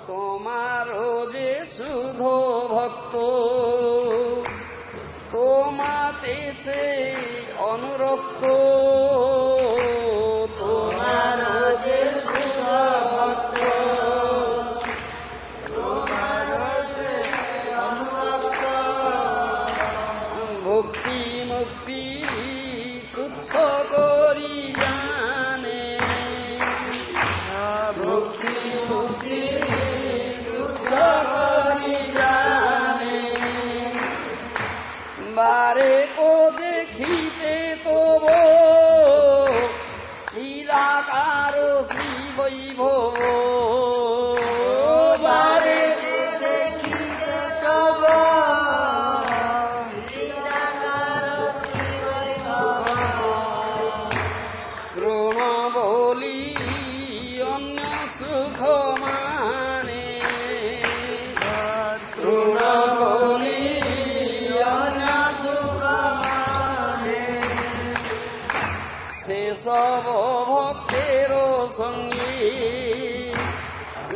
তোমারও যে শুধু ভক্ত, তোমাতে সে অনুরক্ত, তোমারও যে শুধু ভক্ত, তোমারও যে অনুরক্ত। ভক্তি মুক্তি তুচ্ছ করি জানে, ভক্তি মুক্তি তুচ্ছ করি জানে। বারে কো দেখিতে তব চিরাকার শ্রী বৈভব, বারে দেখিতে তব চিরাকার শ্রী বৈভব। তৃণ বলি অন্য সুখ মানে, তৃণ বলি অন্য সুখ মানে। সেসব ভক্তের সঙ্গে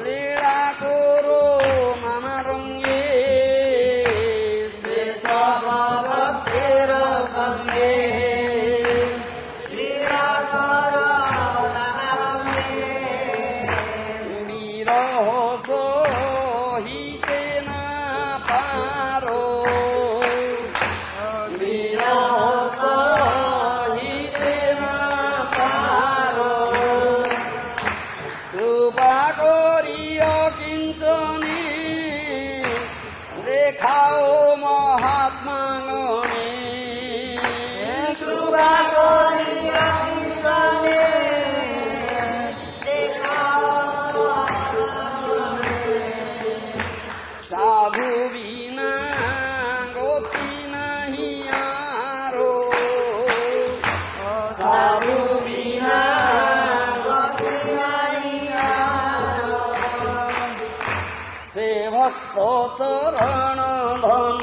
লীলা করো নানা রঙ্গে, সেসব ভক্তের সঙ্গে লীলা করো নানা রঙ্গে। বিরহ সহিতে না পারো, বিরহ সহিতে না পারো। কৃপা করিও কিঞ্চনে দেখাও মহাত্মা গণে, কৃপা করিও কিঞ্চনে দেখাও মহাত্মা গণে। সাধু বিনা গতি নাহি আরো, সাধু বিনা গতি নাহি আরো। সে ভক্ত চরণ ধন